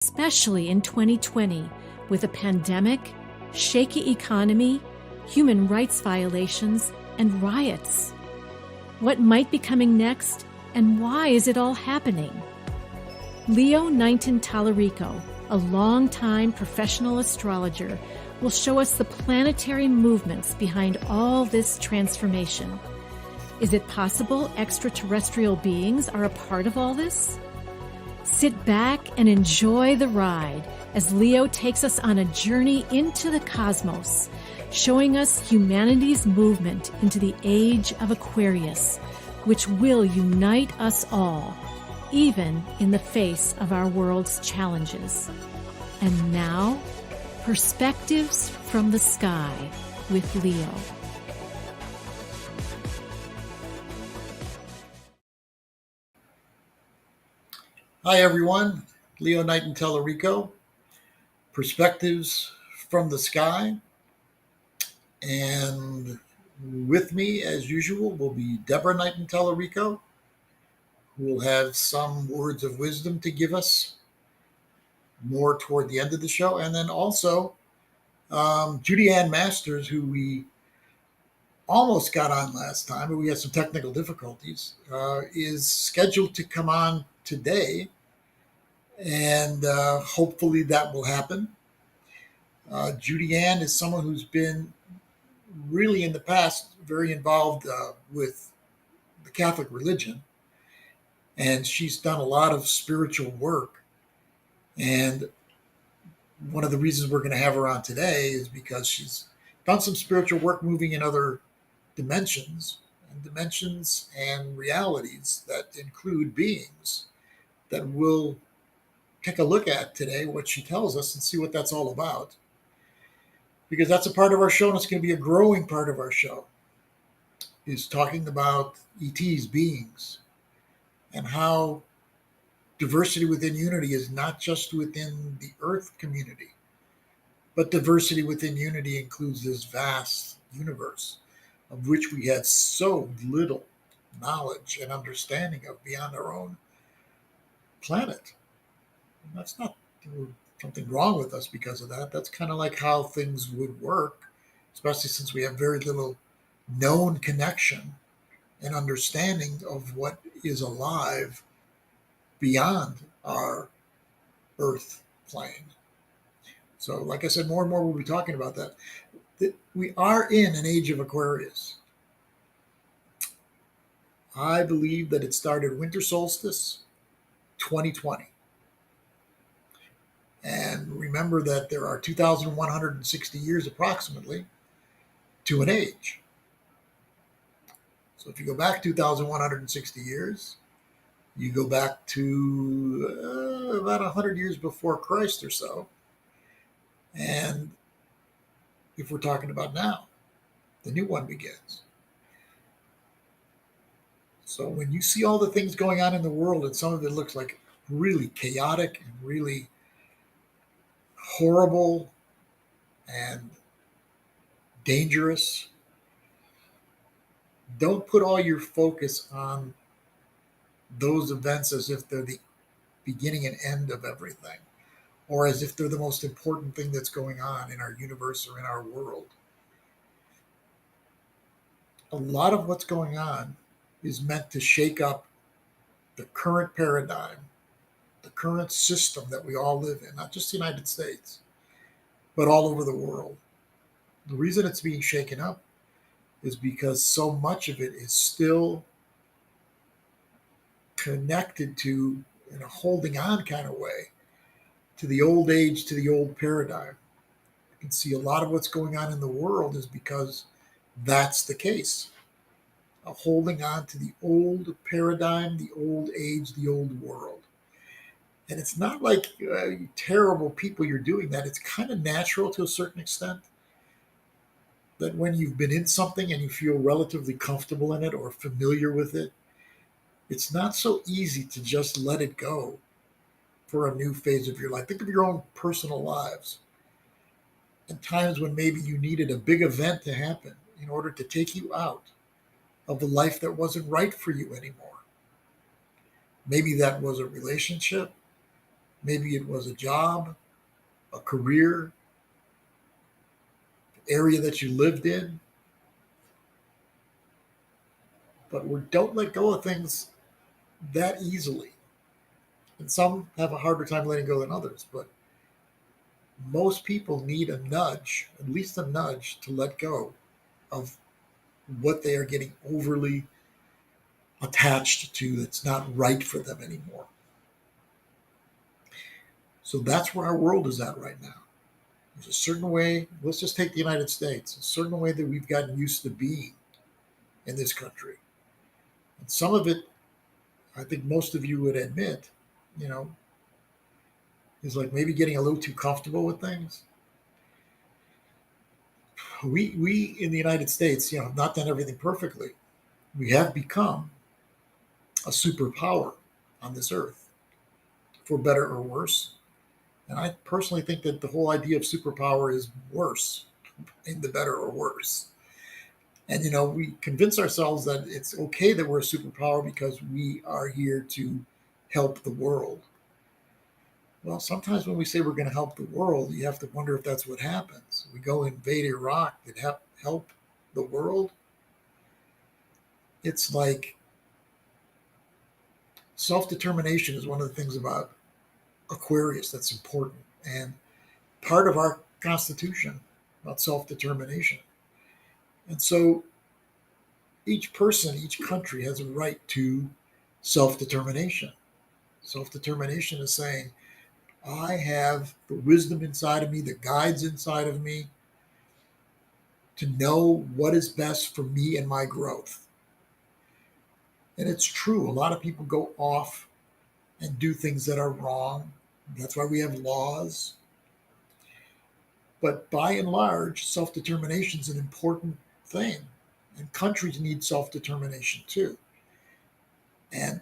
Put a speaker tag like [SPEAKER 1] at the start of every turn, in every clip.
[SPEAKER 1] especially in 2020 with a pandemic, shaky economy, human rights violations, and riots. What might be coming next, and why is it all happening? Leo Knighton Tallarico, a longtime professional astrologer, will show us the planetary movements behind all this transformation. Is it possible extraterrestrial beings are a part of all this? Sit back and enjoy the ride as Leo takes us on a journey into the cosmos, showing us humanity's movement into the Age of Aquarius, which will unite us all, even in the face of our world's challenges. And now, Perspectives from the Sky with Leo.
[SPEAKER 2] Hi everyone, Leo Knighton Tallarico, Perspectives from the Sky, and with me as usual will be Deborah Knighton Tallarico, who will have some words of wisdom to give us more toward the end of the show, and then also JudyAnn Masters, who we almost got on last time, but we had some technical difficulties, is scheduled to come on today. And hopefully that will happen. JudyAnn is someone who's been really in the past very involved with the Catholic religion. And she's done a lot of spiritual work. And one of the reasons we're going to have her on today is because she's done some spiritual work moving in other dimensions and realities that include beings that will take a look at today, what she tells us, and see what that's all about. Because that's a part of our show, and it's going to be a growing part of our show, is talking about ETs, beings, and how diversity within unity is not just within the Earth community, but diversity within unity includes this vast universe of which we had so little knowledge and understanding of beyond our own planet. And that's not something wrong with us because of that. That's kind of like how things would work, especially since we have very little known connection and understanding of what is alive beyond our Earth plane. So, like I said, more and more we'll be talking about that. We are in an age of Aquarius. I believe that it started winter solstice 2020. And remember that there are 2,160 years approximately to an age. So if you go back 2,160 years, you go back to about 100 years before Christ or so. And if we're talking about now, the new one begins. So when you see all the things going on in the world, and some of it looks like really chaotic and really horrible and dangerous, don't put all your focus on those events as if they're the beginning and end of everything, or as if they're the most important thing that's going on in our universe or in our world. A lot of what's going on is meant to shake up the current paradigm, the current system that we all live in, not just the United States, but all over the world. The reason it's being shaken up is because so much of it is still connected to, in a holding on kind of way, to the old age, to the old paradigm. You can see a lot of what's going on in the world is because that's the case. A holding on to the old paradigm, the old age, the old world. And it's not like terrible people you're doing that. It's kind of natural to a certain extent that when you've been in something and you feel relatively comfortable in it or familiar with it, it's not so easy to just let it go for a new phase of your life. Think of your own personal lives and times when maybe you needed a big event to happen in order to take you out of the life that wasn't right for you anymore. Maybe that was a relationship. Maybe it was a job, a career, area that you lived in. But we don't let go of things that easily. And some have a harder time letting go than others, but most people need a nudge, at least a nudge, to let go of what they are getting overly attached to that's not right for them anymore. So that's where our world is at right now. There's a certain way, let's just take the United States, a certain way that we've gotten used to being in this country. And some of it, I think most of you would admit, you know, is like maybe getting a little too comfortable with things. We in the United States, have not done everything perfectly. We have become a superpower on this earth, for better or worse. And I personally think that the whole idea of superpower is worse, in the better or worse. And we convince ourselves that it's okay that we're a superpower because we are here to help the world. Well, sometimes when we say we're going to help the world, you have to wonder if that's what happens. We go invade Iraq to help the world. It's like self-determination is one of the things about Aquarius that's important, and part of our Constitution about self-determination. And so each person, each country has a right to self-determination. Self-determination is saying, I have the wisdom inside of me, the guides inside of me, to know what is best for me and my growth. And it's true. A lot of people go off and do things that are wrong. That's why we have laws. But by and large, self-determination is an important thing. And countries need self-determination too. And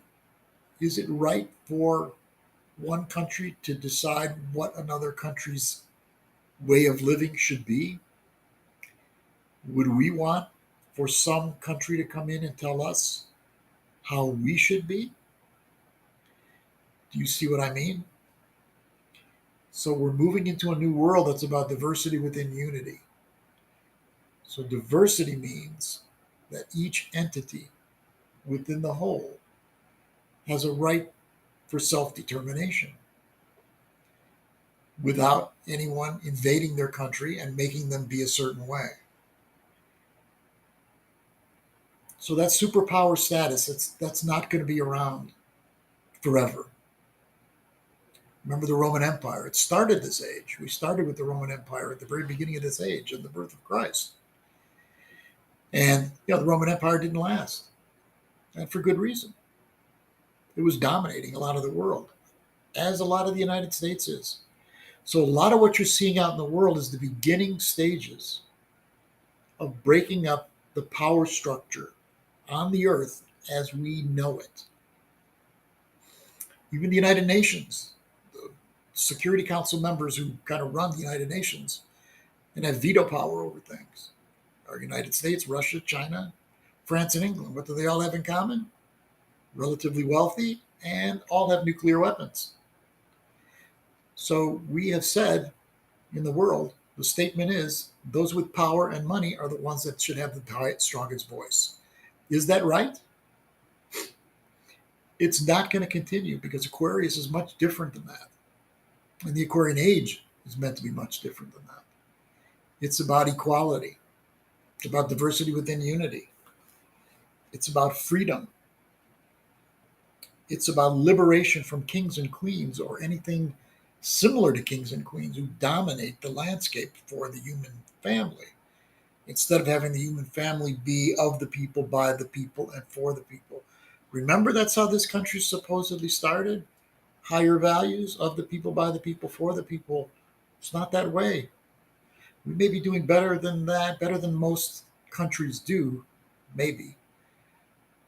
[SPEAKER 2] is it right for one country to decide what another country's way of living should be? Would we want for some country to come in and tell us how we should be? Do you see what I mean? So we're moving into a new world that's about diversity within unity. So diversity means that each entity within the whole has a right for self-determination without anyone invading their country and making them be a certain way. So that superpower status, that's not going to be around forever. Remember the Roman Empire. It started this age. We started with the Roman Empire at the very beginning of this age, at the birth of Christ. And the Roman Empire didn't last. And for good reason. It was dominating a lot of the world, as a lot of the United States is. So a lot of what you're seeing out in the world is the beginning stages of breaking up the power structure on the earth as we know it. Even the United Nations, the Security Council members who kind of run the United Nations and have veto power over things are United States, Russia, China, France, and England. What do they all have in common? Relatively wealthy and all have nuclear weapons. So we have said in the world, the statement is those with power and money are the ones that should have the strongest voice. Is that right? It's not going to continue because Aquarius is much different than that. And the Aquarian age is meant to be much different than that. It's about equality. It's about diversity within unity. It's about freedom. It's about liberation from kings and queens or anything similar to kings and queens who dominate the landscape for the human family. Instead of having the human family be of the people, by the people, and for the people. Remember, that's how this country supposedly started? Higher values, of the people, by the people, for the people. It's not that way. We may be doing better than that, better than most countries do, maybe.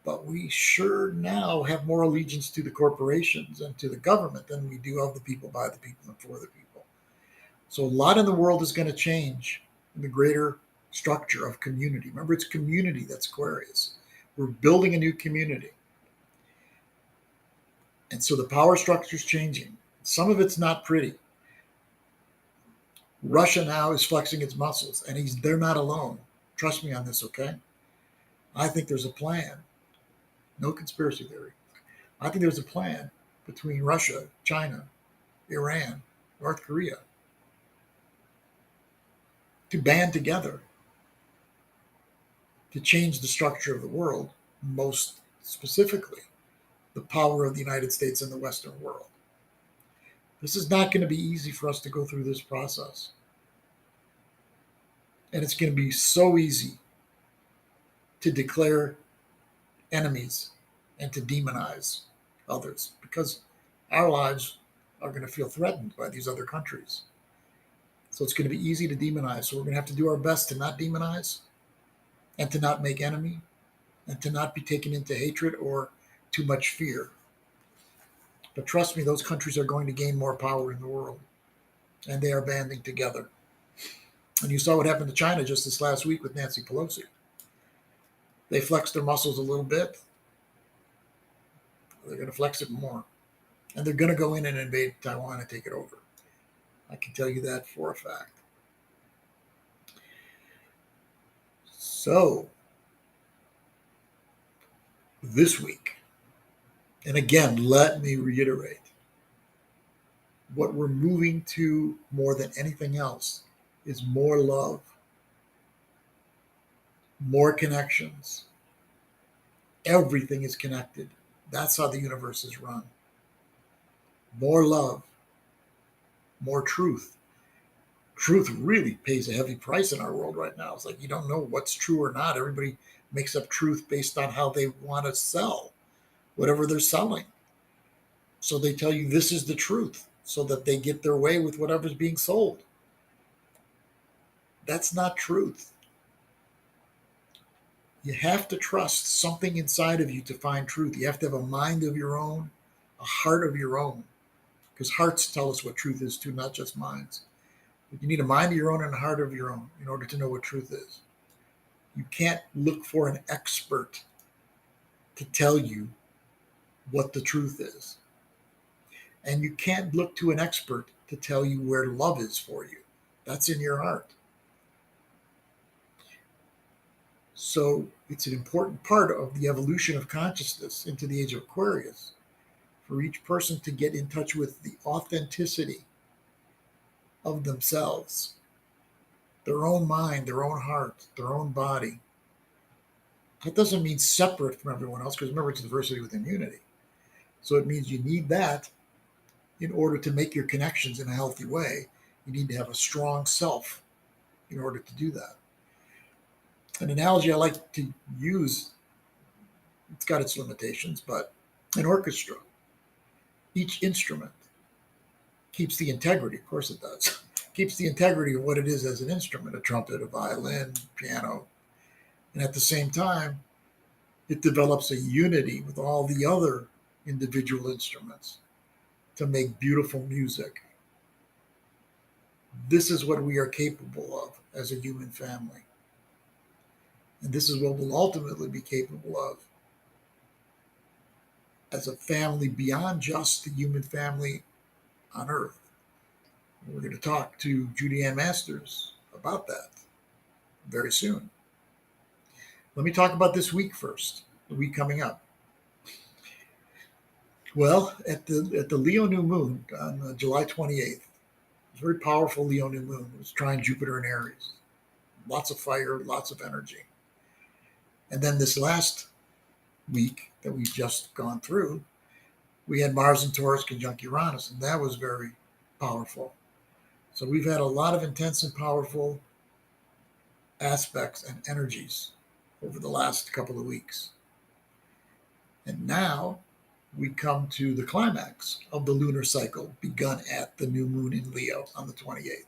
[SPEAKER 2] But we sure now have more allegiance to the corporations and to the government than we do of the people, by the people, and for the people. So a lot in the world is going to change in the greater structure of community. Remember, it's community that's Aquarius. We're building a new community. And so the power structure is changing. Some of it's not pretty. Russia now is flexing its muscles, and they're not alone. Trust me on this, okay? I think there's a plan. No conspiracy theory. I think there's a plan between Russia, China, Iran, North Korea to band together to change the structure of the world, most specifically the power of the United States and the Western world. This is not going to be easy for us to go through this process. And it's going to be so easy to declare enemies and to demonize others because our lives are going to feel threatened by these other countries. So it's going to be easy to demonize. So we're going to have to do our best to not demonize and to not make enemy and to not be taken into hatred or too much fear. But trust me, those countries are going to gain more power in the world, and they are banding together. And you saw what happened to China just this last week with Nancy Pelosi. They flexed their muscles a little bit. They're going to flex it more. And they're going to go in and invade Taiwan and take it over. I can tell you that for a fact. So, this week, and again, let me reiterate, what we're moving to more than anything else is more love, more connections. Everything is connected. That's how the universe is run. More love, more truth. Truth really pays a heavy price in our world right now. It's like you don't know what's true or not. Everybody makes up truth based on how they want to sell whatever they're selling. So they tell you this is the truth so that they get their way with whatever's being sold. That's not truth. You have to trust something inside of you to find truth. You have to have a mind of your own, a heart of your own, because hearts tell us what truth is too, not just minds. But you need a mind of your own and a heart of your own in order to know what truth is. You can't look for an expert to tell you what the truth is. And you can't look to an expert to tell you where love is for you. That's in your heart. So it's an important part of the evolution of consciousness into the Age of Aquarius for each person to get in touch with the authenticity of themselves, their own mind, their own heart, their own body. That doesn't mean separate from everyone else, because remember, it's diversity with immunity. So it means you need that in order to make your connections in a healthy way. You need to have a strong self in order to do that. An analogy I like to use, it's got its limitations, but an orchestra, each instrument keeps the integrity, of course it does, keeps the integrity of what it is as an instrument, a trumpet, a violin, piano. And at the same time, it develops a unity with all the other individual instruments to make beautiful music. This is what we are capable of as a human family. And this is what we'll ultimately be capable of as a family beyond just the human family on Earth. And we're going to talk to JudyAnn Masters about that very soon. Let me talk about this week first, the week coming up. Well, at the Leo new moon on July 28th, it was a very powerful Leo new moon. It was trine Jupiter in Aries. Lots of fire, lots of energy. And then this last week that we've just gone through, we had Mars in Taurus conjunct Uranus, and that was very powerful. So we've had a lot of intense and powerful aspects and energies over the last couple of weeks. And now we come to the climax of the lunar cycle begun at the new moon in Leo on the 28th.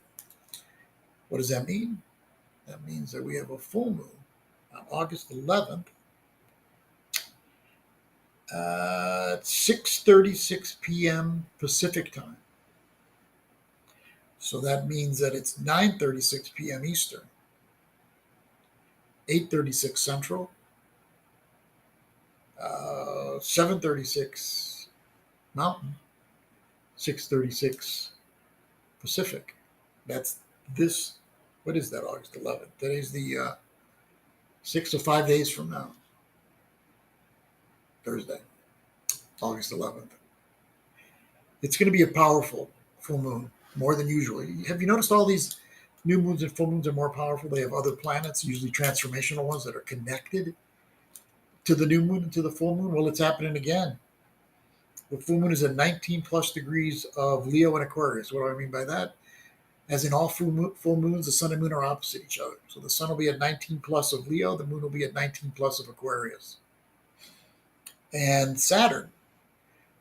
[SPEAKER 2] What does that mean? That means that we have a full moon on August 11th at 6:36 p.m. Pacific time. So that means that it's 9:36 p.m. Eastern, 8:36 Central, 7:36 Mountain, 6:36 Pacific. That's this. What is that? August 11th. Today's the 6 or 5 days from now. Thursday, August 11th. It's going to be a powerful full moon, more than usual. Have you noticed all these new moons and full moons are more powerful? They have other planets, usually transformational ones, that are connected to the new moon and to the full moon. Well, it's happening again. The full moon is at 19 plus degrees of Leo and Aquarius. What do I mean by that? As in all full moons, the sun and moon are opposite each other. So the sun will be at 19 plus of Leo, the moon will be at 19 plus of Aquarius. And Saturn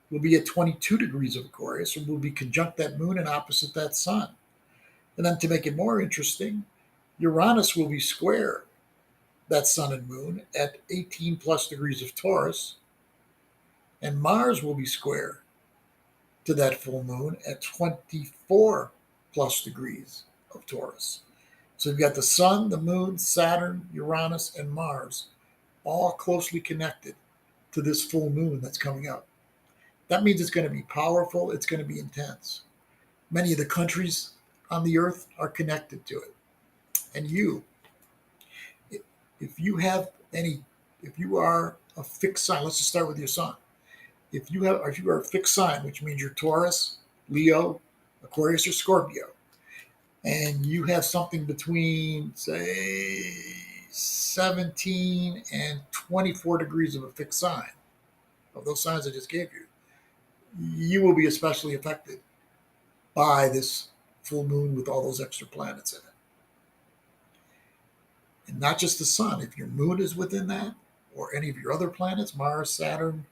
[SPEAKER 2] will be at 22 degrees of Aquarius and will be conjunct that moon and opposite that sun. And then to make it more interesting, Uranus will be square that sun and moon at 18 plus degrees of Taurus, and Mars will be square to that full moon at 24 plus degrees of Taurus. So you've got the sun, the moon, Saturn, Uranus, and Mars all closely connected to this full moon that's coming up. That means it's going to be powerful. It's going to be intense. Many of the countries on the earth are connected to it. And if you are a fixed sign, let's just start with your sun. If you are a fixed sign, which means you're Taurus, Leo, Aquarius, or Scorpio, and you have something between, say, 17 and 24 degrees of a fixed sign, of those signs I just gave you, you will be especially affected by this full moon with all those extra planets in it. And not just the sun. If your moon is within that, or any of your other planets, Mars, Saturn,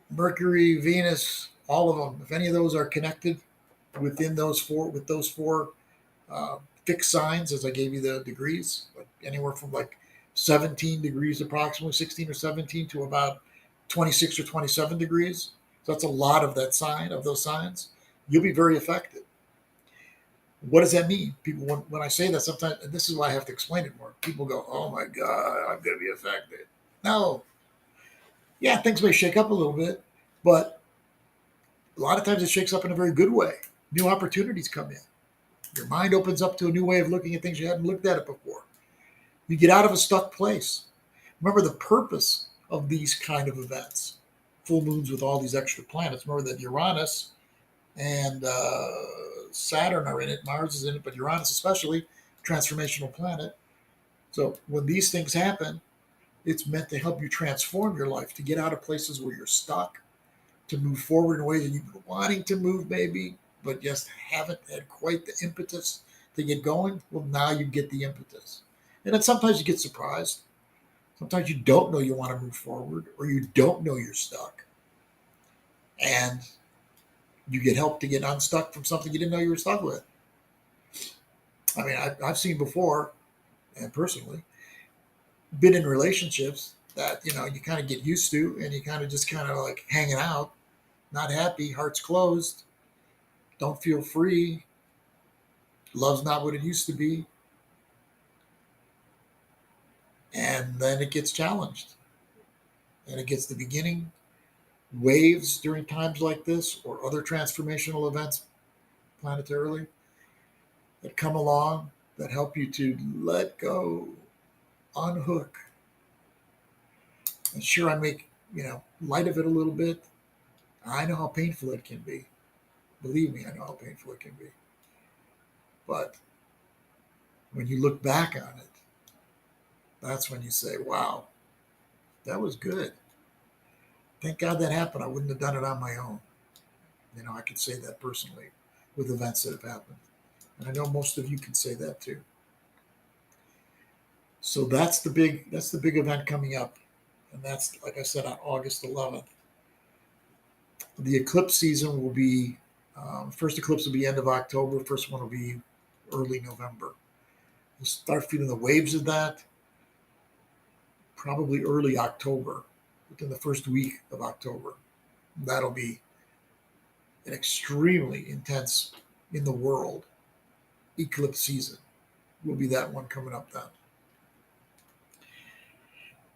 [SPEAKER 2] Mercury, Venus, all of them, if any of those are connected within those four, with those four fixed signs, as I gave you the degrees, like anywhere from like 17 degrees approximately, 16 or 17 to about 26 or 27 degrees. So that's a lot of that sign, of those signs. You'll be very affected. What does that mean? People, when I say that, sometimes, and this is why I have to explain it more, people go, oh my God, I'm going to be affected. No. Yeah, things may shake up a little bit, but a lot of times it shakes up in a very good way. New opportunities come in. Your mind opens up to a new way of looking at things you hadn't looked at it before. You get out of a stuck place. Remember the purpose of these kind of events, full moons with all these extra planets. Remember that Uranus and Saturn are in it, Mars is in it, but Uranus especially, transformational planet. So when these things happen, it's meant to help you transform your life, to get out of places where you're stuck, to move forward in a way that you've been wanting to move maybe, but just haven't had quite the impetus to get going. Well, now you get the impetus. And then sometimes you get surprised. Sometimes you don't know you want to move forward, or you don't know you're stuck. And you get help to get unstuck from something you didn't know you were stuck with. I mean, I've seen before, and personally, been in relationships that, you kind of get used to, and you kind of just kind of like hanging out, not happy, heart's closed, don't feel free, love's not what it used to be. And then it gets challenged. And it gets the beginning waves during times like this, or other transformational events planetarily that come along that help you to let go, unhook. And sure, I make, light of it a little bit. I know how painful it can be. Believe me, I know how painful it can be. But when you look back on it, that's when you say, wow, that was good. Thank God that happened. I wouldn't have done it on my own. I could say that personally with events that have happened. And I know most of you can say that too. So that's the big event coming up. And that's, like I said, on August 11th. The eclipse season will be, first eclipse will be end of October. First one will be early November. You'll start feeling the waves of that probably early October, within the first week of October. That'll be an extremely intense, in the world, eclipse season. Will be that one coming up then.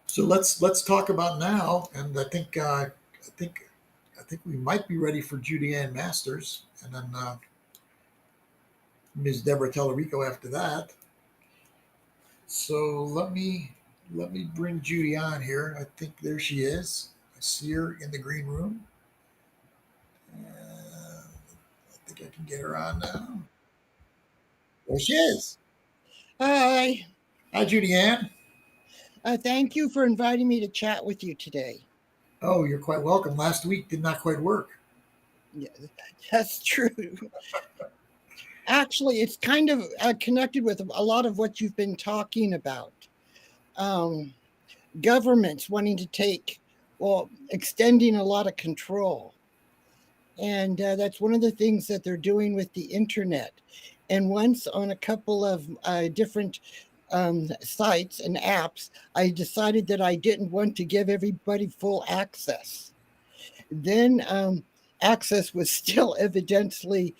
[SPEAKER 2] So let's talk about now, and I think I think we might be ready for JudyAnn Masters, and then Ms. Deborah Tallarico after that. So let me bring Judy on here. I think there she is. I see her in the green room. I think I can get her on now. There she is.
[SPEAKER 3] Hi.
[SPEAKER 2] Hi, JudyAnn.
[SPEAKER 3] Thank you for inviting me to chat with you today.
[SPEAKER 2] Oh, you're quite welcome. Last week did not quite work.
[SPEAKER 3] Yeah, that's true. Actually, it's kind of connected with a lot of what you've been talking about. Governments wanting to extending a lot of control. And that's one of the things that they're doing with the internet. And once on a couple of different sites and apps, I decided that I didn't want to give everybody full access. Then access was still evidently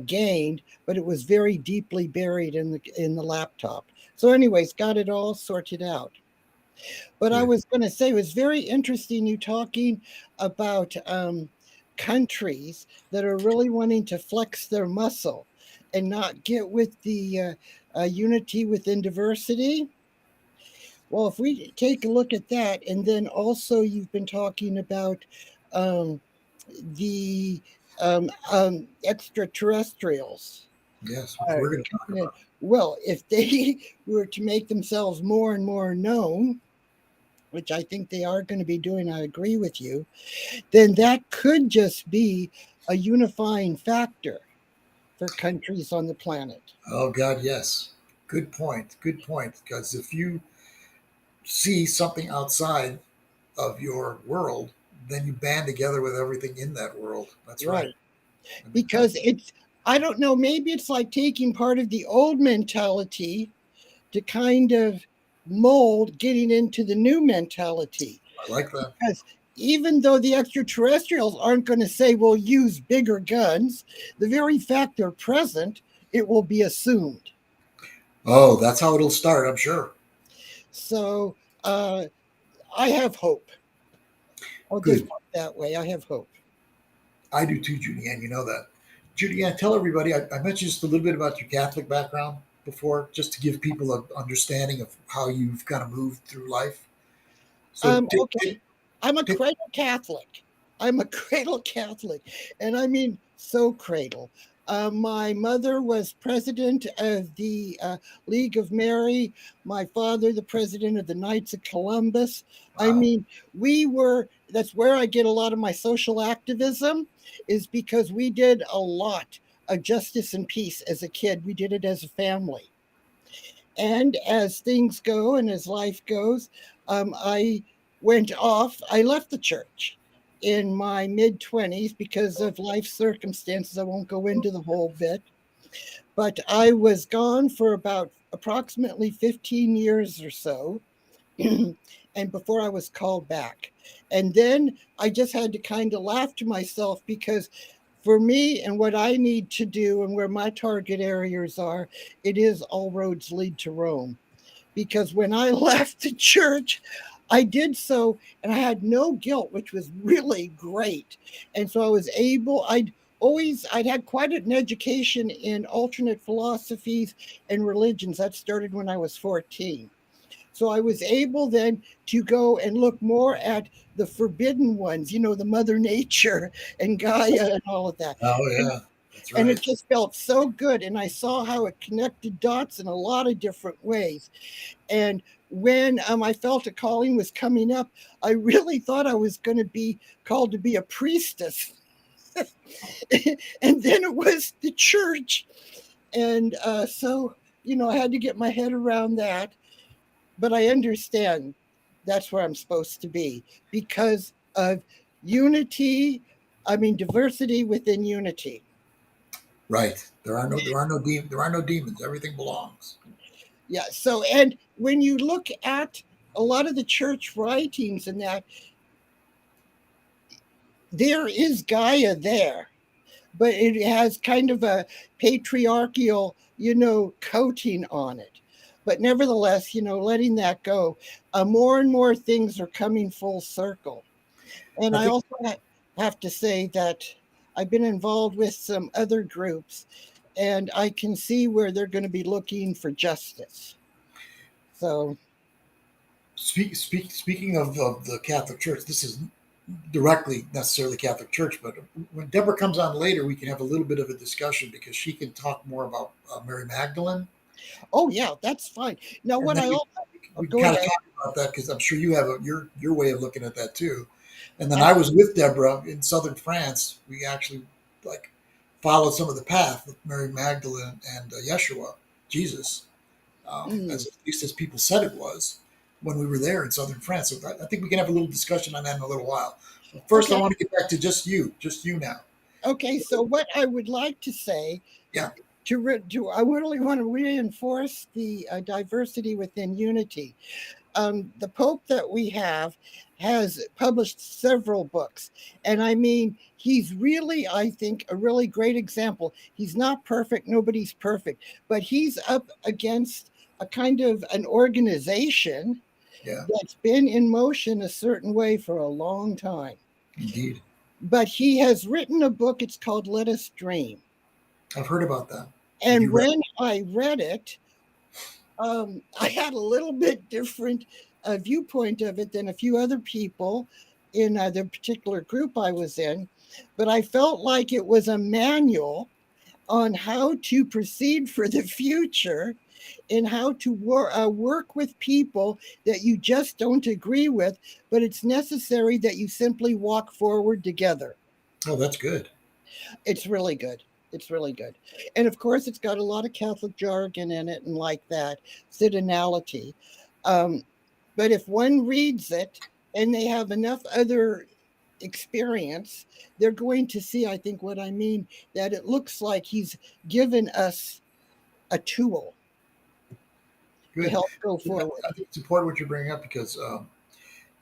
[SPEAKER 3] gained, but it was very deeply buried in the laptop. So, anyways, got it all sorted out. But I
[SPEAKER 2] Good.
[SPEAKER 3] was going to say it was very interesting you talking about countries that are really wanting to flex their muscle and not get with the unity within diversity. Well, if we take a look at that, and then also you've been talking about um, the extraterrestrials.
[SPEAKER 2] Yes, which
[SPEAKER 3] Uh,
[SPEAKER 2] we're going to talk about.
[SPEAKER 3] well, if they were to make themselves more and more known, which I think they are going to be doing, I agree with you, then that could just be a unifying factor for countries on the planet.
[SPEAKER 2] Oh, God, yes. Good point. Good point. Because if you see something outside of your world, then you band together with everything in that world. That's right.
[SPEAKER 3] Right.
[SPEAKER 2] That makes
[SPEAKER 3] Because
[SPEAKER 2] sense.
[SPEAKER 3] I don't know, maybe it's like taking part of the old mentality to kind of mold getting into the new mentality.
[SPEAKER 2] I like that.
[SPEAKER 3] Because even though the extraterrestrials aren't going to say we'll use bigger guns, the very fact they're present, it will be assumed.
[SPEAKER 2] Oh, that's how it'll start, I'm sure.
[SPEAKER 3] So uh, I have hope. I'll just
[SPEAKER 2] Good.
[SPEAKER 3] put it that way. I have hope.
[SPEAKER 2] I do too, Judy Ann. You know that. Judy Ann, tell everybody, I mentioned just a little bit about your Catholic background before, just to give people an understanding of how you've kind of moved through life. So,
[SPEAKER 3] Okay. I'm a cradle Catholic. I'm a cradle Catholic. And I mean, so cradle. My mother was president of the League of Mary. My father, the president of the Knights of Columbus. I
[SPEAKER 2] wow.
[SPEAKER 3] mean, that's where I get a lot of my social activism, is because we did a lot of justice and peace as a kid. We did it as a family. And as things go and as life goes, I I left the church in my mid 20s because of life circumstances. I won't go into the whole bit, but I was gone for about approximately 15 years or so. And before I was called back. And then I just had to kind of laugh to myself because for me and what I need to do and where my target areas are, it is all roads lead to Rome. Because when I left the church, I did so and I had no guilt, which was really great. And so I was able, I'd had quite an education in alternate philosophies and religions. That started when I was 14. So I was able then to go and look more at the forbidden ones, the Mother Nature and Gaia and all of that.
[SPEAKER 2] Oh,
[SPEAKER 3] And,
[SPEAKER 2] yeah. That's
[SPEAKER 3] and
[SPEAKER 2] right.
[SPEAKER 3] it just felt so good. And I saw how it connected dots in a lot of different ways. And when I felt a calling was coming up, I really thought I was going to be called to be a priestess. And then it was the church. And I had to get my head around that. But I understand that's where I'm supposed to be because of unity. I mean, diversity within unity.
[SPEAKER 2] Right. There are no demons. Everything belongs.
[SPEAKER 3] Yeah. So, and when you look at a lot of the church writings and that, there is Gaia there, but it has kind of a patriarchal, coating on it. But nevertheless, letting that go, more and more things are coming full circle. And
[SPEAKER 2] I
[SPEAKER 3] I
[SPEAKER 2] think
[SPEAKER 3] also had, have to say that I've been involved with some other groups, and I can see where they're going to be looking for justice. So,
[SPEAKER 2] Speaking of the Catholic Church, this is directly necessarily Catholic Church, but when Deborah comes on later, we can have a little bit of a discussion because she can talk more about Mary Magdalene.
[SPEAKER 3] oh yeah, that's fine. Now,
[SPEAKER 2] And
[SPEAKER 3] what
[SPEAKER 2] then
[SPEAKER 3] I also
[SPEAKER 2] we can
[SPEAKER 3] go
[SPEAKER 2] kind of
[SPEAKER 3] ahead.
[SPEAKER 2] talk about that because I'm sure you have your way of looking at that too. And then
[SPEAKER 3] Uh,
[SPEAKER 2] I was with Deborah in southern France. We actually like followed some of the path of Mary Magdalene and Yeshua, Jesus,
[SPEAKER 3] mm,
[SPEAKER 2] as at least as people said it was when we were there in southern France. So I think we can have a little discussion on that in a little while. But first, I
[SPEAKER 3] okay,
[SPEAKER 2] want to get back to just you now.
[SPEAKER 3] okay. So, what I would like to say
[SPEAKER 2] Yeah,
[SPEAKER 3] I really want to reinforce the diversity within unity. The Pope that we have has published several books. And I mean, he's really, I think, a really great example. He's not perfect, nobody's perfect, but he's up against a kind of an organization
[SPEAKER 2] yeah,
[SPEAKER 3] that's been in motion a certain way for a long time.
[SPEAKER 2] indeed.
[SPEAKER 3] But he has written a book, it's called Let Us Dream.
[SPEAKER 2] I've heard about that. Have you
[SPEAKER 3] And
[SPEAKER 2] read?
[SPEAKER 3] when I read it, I had a little bit different viewpoint of it than a few other people in the particular group I was in, but I felt like it was a manual on how to proceed for the future and how to work with people that you just don't agree with, but it's necessary that you simply walk forward together.
[SPEAKER 2] Oh, that's good.
[SPEAKER 3] It's really good. It's really good. And of course, it's got a lot of Catholic jargon in it and like that, citadinality. Um, but if one reads it and they have enough other experience, they're going to see, I think, what I mean, that it looks like he's given us a tool to
[SPEAKER 2] Good.
[SPEAKER 3] help go
[SPEAKER 2] Yeah,
[SPEAKER 3] forward.
[SPEAKER 2] I think it's important what you're bringing up because a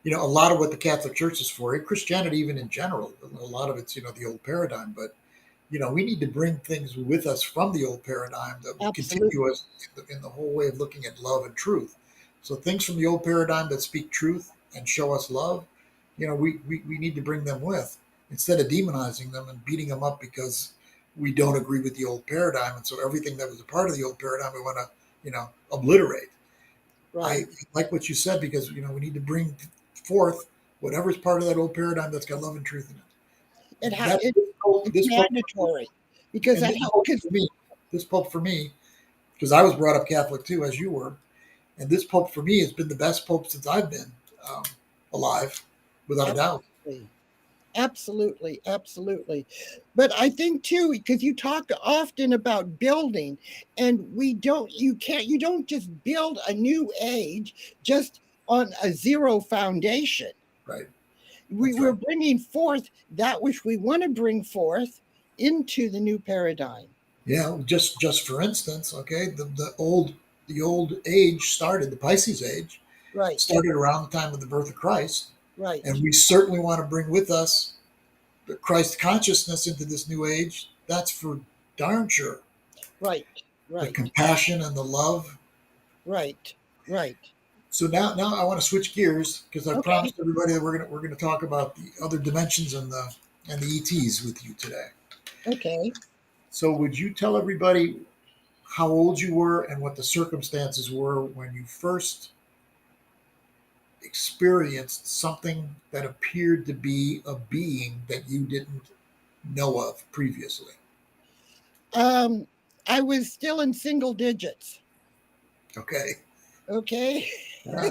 [SPEAKER 2] lot of what the Catholic Church is for, and Christianity even in general, a lot of it's the old paradigm, but we need to bring things with us from the old paradigm that will
[SPEAKER 3] Absolutely.
[SPEAKER 2] continue us in the whole way of looking at love and truth. So things from the old paradigm that speak truth and show us love, we need to bring them with instead of demonizing them and beating them up because we don't agree with the old paradigm. And so everything that was a part of the old paradigm, we want to, obliterate.
[SPEAKER 3] Right.
[SPEAKER 2] I like what you said because, we need to bring forth whatever's part of that old paradigm that's got love and truth in it.
[SPEAKER 3] It
[SPEAKER 2] And
[SPEAKER 3] ha-
[SPEAKER 2] that
[SPEAKER 3] it, it's
[SPEAKER 2] this pope
[SPEAKER 3] mandatory because
[SPEAKER 2] and
[SPEAKER 3] that helps. Because
[SPEAKER 2] this pope for me, because I was brought up Catholic too, as you were, and this pope for me has been the best pope since I've been um, alive, without a doubt.
[SPEAKER 3] absolutely. Absolutely, absolutely. But I think too, because you talk often about building, and you don't just build a new age just on a zero foundation.
[SPEAKER 2] Right. That's
[SPEAKER 3] We're
[SPEAKER 2] right.
[SPEAKER 3] bringing forth that which we want to bring forth into the new paradigm.
[SPEAKER 2] Yeah. Just for instance, okay, the old age started the Pisces age
[SPEAKER 3] Right,
[SPEAKER 2] started around the time of the birth of Christ,
[SPEAKER 3] right,
[SPEAKER 2] and we certainly want to bring with us the Christ consciousness into this new age. That's for darn sure.
[SPEAKER 3] right,
[SPEAKER 2] The
[SPEAKER 3] right,
[SPEAKER 2] compassion and the love.
[SPEAKER 3] right, right.
[SPEAKER 2] So now I want to switch gears because I
[SPEAKER 3] Okay,
[SPEAKER 2] promised everybody that we're gonna talk about the other dimensions and the ETs with you today.
[SPEAKER 3] okay.
[SPEAKER 2] So would you tell everybody how old you were and what the circumstances were when you first experienced something that appeared to be a being that you didn't know of previously?
[SPEAKER 3] Um, I was still in single digits.
[SPEAKER 2] Okay.
[SPEAKER 3] Okay,
[SPEAKER 2] Yeah.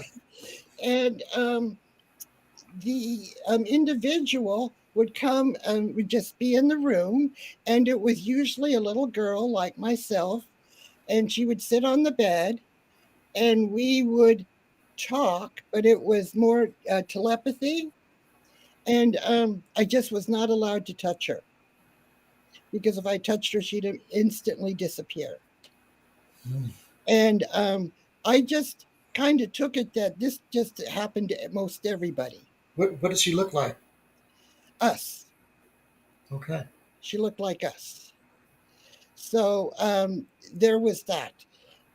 [SPEAKER 3] and the individual would come and would just be in the room, and it was usually a little girl like myself, and she would sit on the bed, and we would talk, but it was more telepathy, and I just was not allowed to touch her because if I touched her, she'd instantly disappear.
[SPEAKER 2] Hmm.
[SPEAKER 3] And I just kind of took it that this just happened to most everybody.
[SPEAKER 2] What does she look like?
[SPEAKER 3] Us.
[SPEAKER 2] Okay.
[SPEAKER 3] She looked like us. So there was that.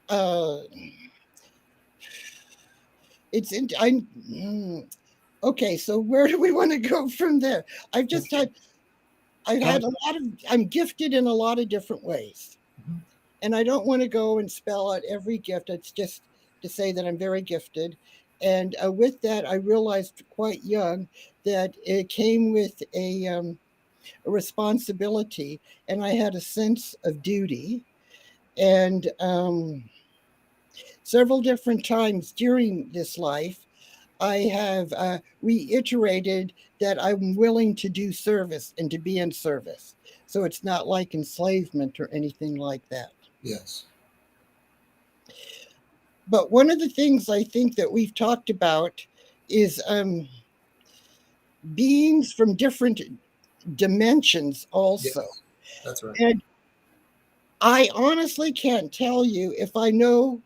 [SPEAKER 3] Uh, it's in, I, Okay, so where do we want to go from there? I'm gifted in a lot of different ways.
[SPEAKER 2] Mhm.
[SPEAKER 3] And I don't want to go and spell out every gift. It's just to say that I'm very gifted. And with that, I realized quite young that it came with a responsibility, and I had a sense of duty. And several different times during this life, I have reiterated that I'm willing to do service and to be in service. So it's not like enslavement or anything like that.
[SPEAKER 2] Yes.
[SPEAKER 3] But one of the things I think that we've talked about is beings from different dimensions also.
[SPEAKER 2] Yes. That's right.
[SPEAKER 3] And I honestly can't tell you if I know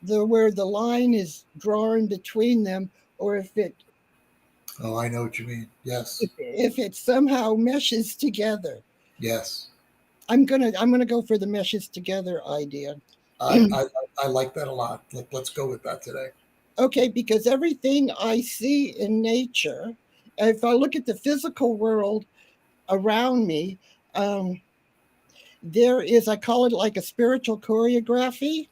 [SPEAKER 3] where the line is drawn between them, or
[SPEAKER 2] Oh, I know what you mean. Yes.
[SPEAKER 3] if it somehow meshes together.
[SPEAKER 2] Yes.
[SPEAKER 3] I'm gonna go for the meshes together idea.
[SPEAKER 2] I, I, I like that a lot. Let's go with that today.
[SPEAKER 3] Okay, because everything I see in nature, if I look at the physical world around me, um, there is, I call it like a spiritual choreography.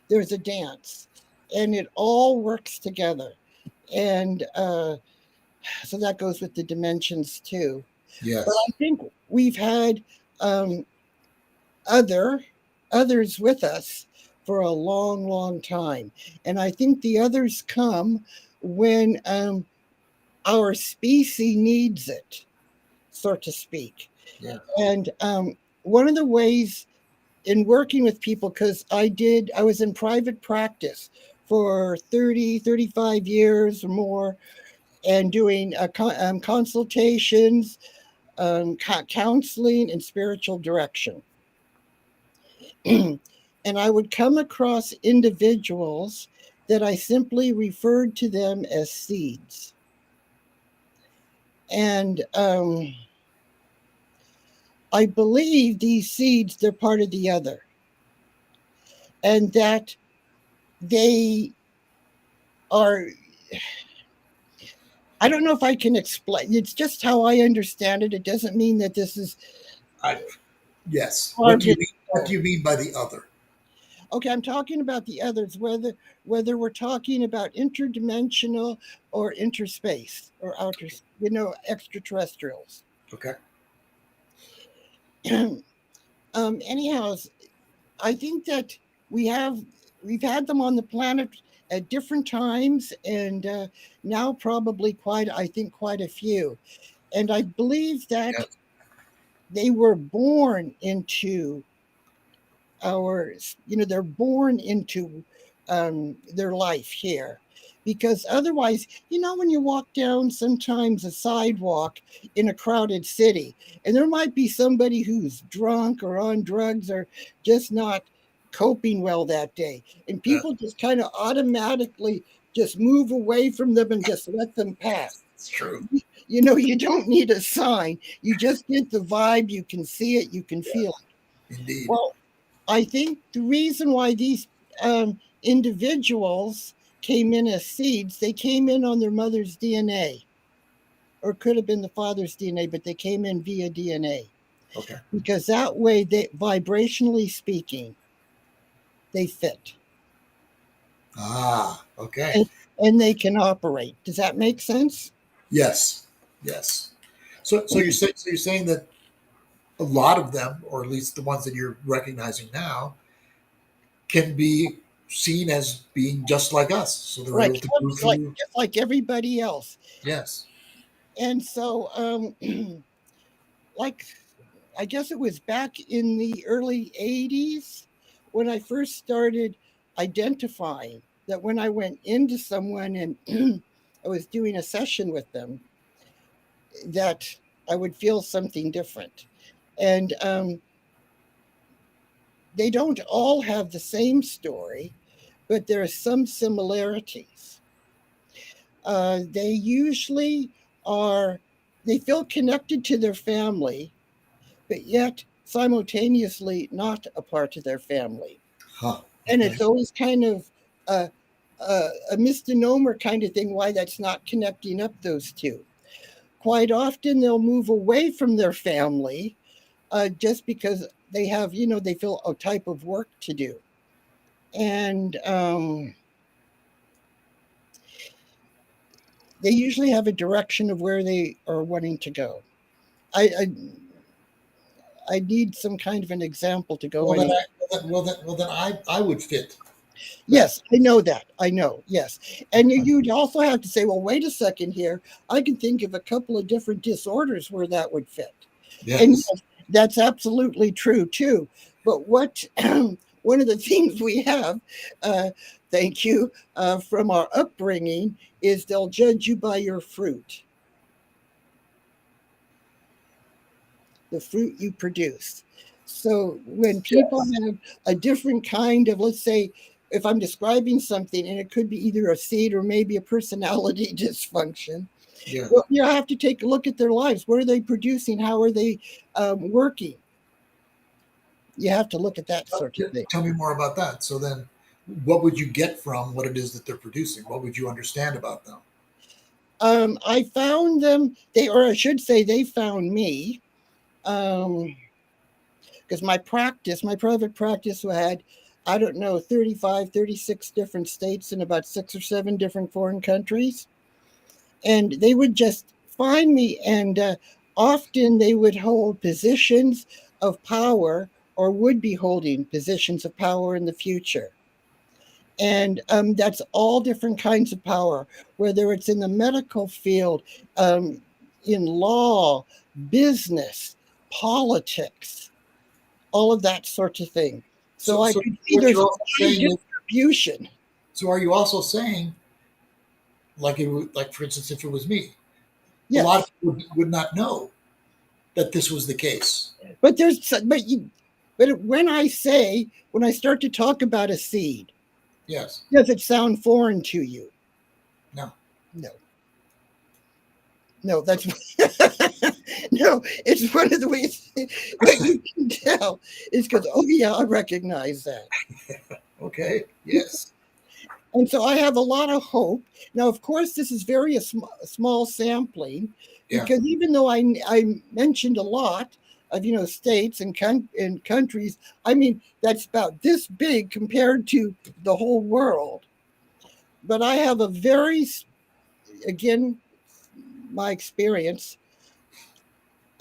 [SPEAKER 3] There's a dance, and it all works together. And so that goes with the dimensions too. But I
[SPEAKER 2] Yes.
[SPEAKER 3] think we've had um, other others with us for a long, long time, and I think the others come when our species needs it, so to speak.
[SPEAKER 2] Yes.
[SPEAKER 3] And one of the ways in working with people, because I was in private practice for 30, 35 years or more, and doing consultations, counseling, and spiritual direction. And I would come across individuals that I simply referred to them as seeds. And I believe these seeds, they're part of the other, and that they are, I don't know if I can explain. It's just how I understand it. It doesn't mean that this is
[SPEAKER 2] I, yes. What
[SPEAKER 3] hard
[SPEAKER 2] do you
[SPEAKER 3] to
[SPEAKER 2] mean? What do
[SPEAKER 3] know.
[SPEAKER 2] you mean by the other?
[SPEAKER 3] Okay, I'm talking about the others, whether we're talking about interdimensional or interspace or outer, extraterrestrials.
[SPEAKER 2] Okay.
[SPEAKER 3] Anyhow, I think that we have we've had them on the planet at different times, and now probably quite a few. And I believe that
[SPEAKER 2] Yes.
[SPEAKER 3] they were born into our, they're born into their life here. Because otherwise, when you walk down sometimes a sidewalk in a crowded city, and there might be somebody who's drunk or on drugs or just not coping well that day, and
[SPEAKER 2] That,
[SPEAKER 3] people just kind of automatically just move away from them and just let them pass.
[SPEAKER 2] that's true.
[SPEAKER 3] You don't need a sign. You just get the vibe. You can see it. You can feel it.
[SPEAKER 2] Indeed.
[SPEAKER 3] Well, I think the reason why these individuals came in as seeds, they came in on their mother's DNA, or could have been the father's DNA, but they came in via DNA,
[SPEAKER 2] Okay.
[SPEAKER 3] because that way, vibrationally speaking, they fit,
[SPEAKER 2] Ah. Okay.
[SPEAKER 3] and, and they can operate. Does that make sense?
[SPEAKER 2] Yes. Yes. So you're saying that a lot of them, or at least the ones that you're recognizing now, can be seen as being just like us. So they're
[SPEAKER 3] Right,
[SPEAKER 2] able to move
[SPEAKER 3] like
[SPEAKER 2] through.
[SPEAKER 3] just like everybody else.
[SPEAKER 2] Yes.
[SPEAKER 3] And so, like, I guess it was back in the early 80s when I first started identifying that when I went into someone and I was doing a session with them, that I would feel something different. And they don't all have the same story, but there are some similarities. They usually are, they feel connected to their family, but yet simultaneously not a part of their family.
[SPEAKER 2] Huh.
[SPEAKER 3] And
[SPEAKER 2] Okay.
[SPEAKER 3] it's always kind of a misnomer kind of thing why that's not connecting up those two. Quite often they'll move away from their family just because they have, they feel a type of work to do. And they usually have a direction of where they are wanting to go. I need some kind of an example to go
[SPEAKER 2] Well,
[SPEAKER 3] in.
[SPEAKER 2] then I would fit.
[SPEAKER 3] Yes, I know that. I know. Yes. And you'd also have to say, well, wait a second here. I can think of a couple of different disorders where that would fit. And
[SPEAKER 2] Yes.
[SPEAKER 3] yes, that's absolutely true too. But what one of the things we have, thank you, from our upbringing is they'll judge you by your fruit, the fruit you produce. So when people have a different kind of, let's say, if I'm describing something and it could be either a seed or maybe a personality dysfunction,
[SPEAKER 2] Yeah.
[SPEAKER 3] well, you have to take a look at their lives. What are they producing? How are they working? You have to look at that sort of thing.
[SPEAKER 2] Tell me more about that. So then, what would you get from what it is that they're producing? What would you understand about them?
[SPEAKER 3] I found them, or I should say, they found me. Because my private practice had, I don't know, 35, 36 different states in about 6 or 7 different foreign countries. And they would just find me, and often they would hold positions of power or would be holding positions of power in the future. And that's all different kinds of power, whether it's in the medical field, in law, business, politics, all of that sort of thing. So I could see
[SPEAKER 2] what
[SPEAKER 3] there's
[SPEAKER 2] you're
[SPEAKER 3] a
[SPEAKER 2] also
[SPEAKER 3] wide
[SPEAKER 2] saying is,
[SPEAKER 3] distribution.
[SPEAKER 2] so are you also saying, like for instance, if it was me, a lot of
[SPEAKER 3] Yes,
[SPEAKER 2] people would not know that this was the case.
[SPEAKER 3] but when I start to talk about a seed,
[SPEAKER 2] Yes.
[SPEAKER 3] does it sound foreign to you?
[SPEAKER 2] No.
[SPEAKER 3] No. No, that's no. It's one of the ways what you can tell is because, oh yeah, I recognize that.
[SPEAKER 2] Okay. Yes.
[SPEAKER 3] And so I have a lot of hope. Now, of course, this is very small sampling,
[SPEAKER 2] Yeah.
[SPEAKER 3] because even though I mentioned a lot of states and countries, I mean that's about this big compared to the whole world. But I have a very, again, my experience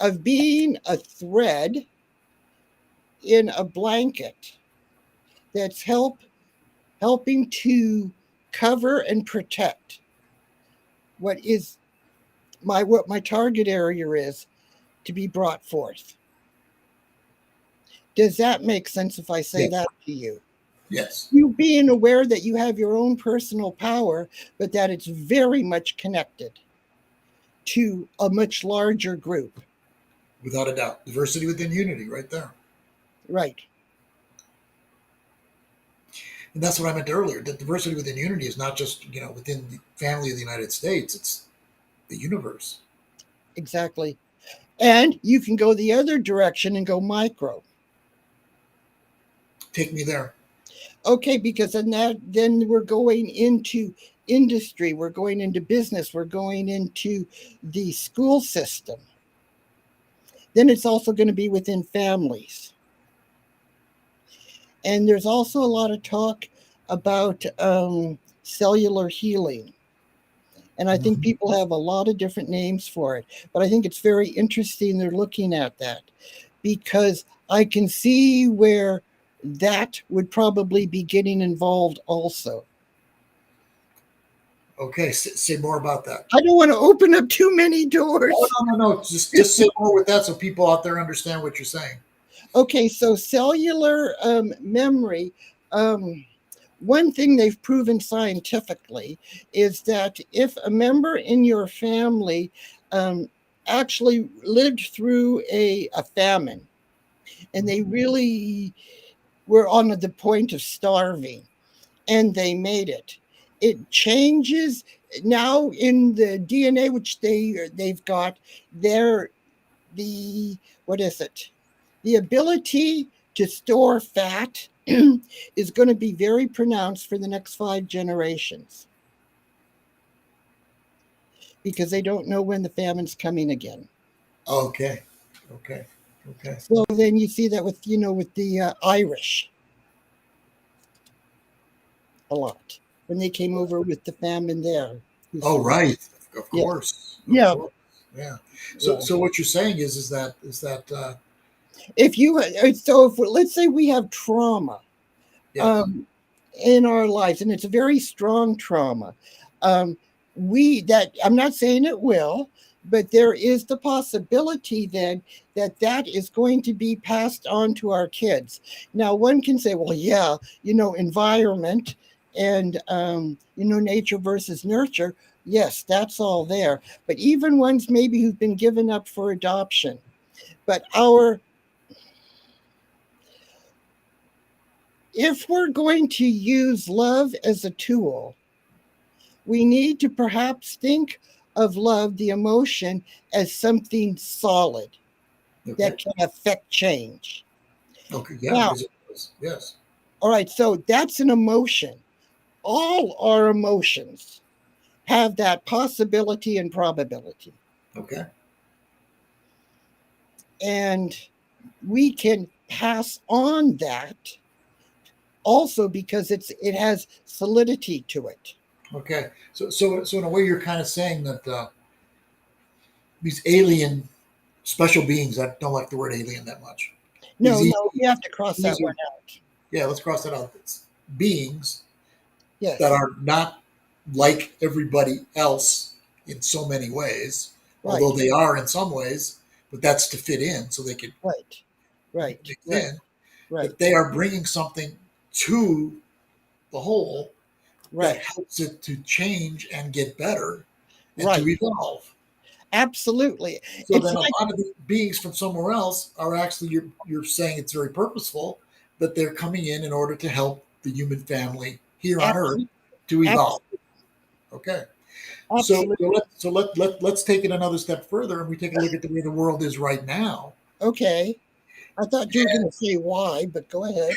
[SPEAKER 3] of being a thread in a blanket that's helping to cover and protect what my target area is to be brought forth. Does that make sense if I say
[SPEAKER 2] Yes.
[SPEAKER 3] that to you?
[SPEAKER 2] Yes.
[SPEAKER 3] You being aware that you have your own personal power, but that it's very much connected to a much larger group.
[SPEAKER 2] Without a doubt. Diversity within unity, right there.
[SPEAKER 3] Right.
[SPEAKER 2] And that's what I meant earlier. That diversity within unity is not just, within the family of the United States. It's the universe.
[SPEAKER 3] Exactly. And you can go the other direction and go micro.
[SPEAKER 2] Take me there.
[SPEAKER 3] Okay, because then we're going into industry, we're going into business, we're going into the school system. Then it's also going to be within families. And there's also a lot of talk about cellular healing. And I think people have a lot of different names for it. But I think it's very interesting they're looking at that, because I can see where that would probably be getting involved also.
[SPEAKER 2] Okay, say more about that.
[SPEAKER 3] I don't want to open up too many doors.
[SPEAKER 2] Oh, no. Just say more with that so people out there understand what you're saying.
[SPEAKER 3] Okay, so cellular memory. One thing they've proven scientifically is that if a member in your family actually lived through a famine and they really were on the point of starving and they made it, it changes now in the DNA, which they've got. What is it? The ability to store fat is going to be very pronounced for the next 5 generations, because they don't know when the famine's coming again.
[SPEAKER 2] Okay.
[SPEAKER 3] So then you see that with the Irish a lot when they came over with the famine there.
[SPEAKER 2] Oh, right. Of
[SPEAKER 3] Yeah.
[SPEAKER 2] course.
[SPEAKER 3] Yeah.
[SPEAKER 2] Yeah.
[SPEAKER 3] Yeah.
[SPEAKER 2] So what you're saying is that
[SPEAKER 3] if let's say we have trauma,
[SPEAKER 2] yes.
[SPEAKER 3] in our lives, and it's a very strong trauma, I'm not saying it will, but there is the possibility then that is going to be passed on to our kids. Now, one can say, well, yeah, environment and nature versus nurture. Yes, that's all there. But even ones maybe who've been given up for adoption, but if we're going to use love as a tool, we need to perhaps think of love, the emotion, as something solid that can affect change.
[SPEAKER 2] Okay. Yeah.
[SPEAKER 3] Now,
[SPEAKER 2] Yes.
[SPEAKER 3] all right, so that's an emotion. All our emotions have that possibility and probability.
[SPEAKER 2] Okay.
[SPEAKER 3] And we can pass on that also because it has solidity to it.
[SPEAKER 2] Okay. So in a way, you're kind of saying that these alien special beings, I don't like the word alien that much.
[SPEAKER 3] No,
[SPEAKER 2] These,
[SPEAKER 3] we have to cross that one out.
[SPEAKER 2] Yeah, let's cross that out. It's beings
[SPEAKER 3] Yes.
[SPEAKER 2] that are not like everybody else in so many ways,
[SPEAKER 3] Right.
[SPEAKER 2] although they are in some ways, but that's to fit in so they can mix in.
[SPEAKER 3] Right.
[SPEAKER 2] But they are bringing something to the whole that helps it to change and get better and to evolve.
[SPEAKER 3] Absolutely.
[SPEAKER 2] So then a lot of the beings from somewhere else are actually, you're saying it's very purposeful, that they're coming in order to help the human family here on Earth to evolve. Okay.
[SPEAKER 3] Absolutely.
[SPEAKER 2] So let's take it another step further, and we take a look at the way the world is right now.
[SPEAKER 3] Okay. I thought you were going to say why, but go ahead.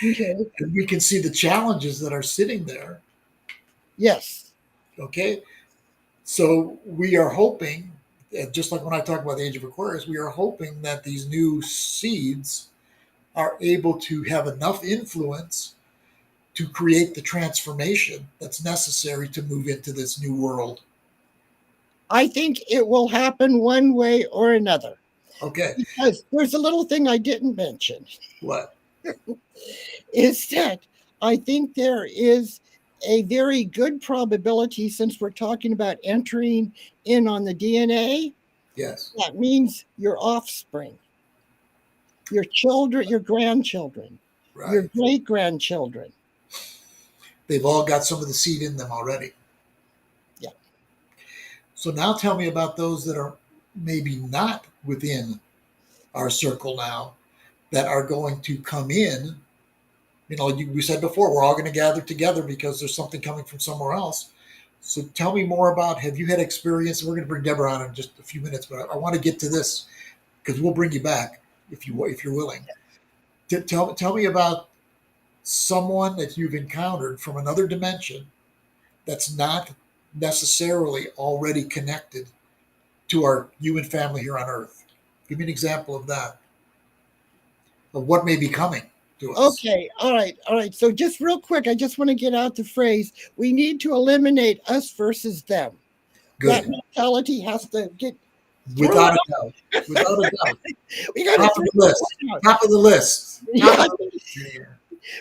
[SPEAKER 3] Okay.
[SPEAKER 2] And we can see the challenges that are sitting there.
[SPEAKER 3] Yes.
[SPEAKER 2] Okay. So we are hoping, just like when I talk about the Age of Aquarius, we are hoping that these new seeds are able to have enough influence to create the transformation that's necessary to move into this new world.
[SPEAKER 3] I think it will happen one way or another.
[SPEAKER 2] Okay.
[SPEAKER 3] Because there's a little thing I didn't mention.
[SPEAKER 2] What?
[SPEAKER 3] Is that I think there is a very good probability, since we're talking about entering in on the DNA.
[SPEAKER 2] Yes.
[SPEAKER 3] That means your offspring, your children, your grandchildren, your great grandchildren.
[SPEAKER 2] They've all got some of the seed in them already.
[SPEAKER 3] Yeah.
[SPEAKER 2] So now tell me about those that are maybe not within our circle now, that are going to come in. We said before, we're all going to gather together because there's something coming from somewhere else. So tell me more about, have you had experience? We're going to bring Deborah on in just a few minutes, but I want to get to this because we'll bring you back if you're willing. Tell me about someone that you've encountered from another dimension that's not necessarily already connected to our human family here on Earth. Give me an example of that, of what may be coming to us.
[SPEAKER 3] Okay, all right. So just real quick, I just want to get out the phrase, we need to eliminate us versus them.
[SPEAKER 2] Good.
[SPEAKER 3] That mentality has to get
[SPEAKER 2] without a doubt. Without a doubt.
[SPEAKER 3] We got
[SPEAKER 2] top of the list. Top of the list. Top of the list here.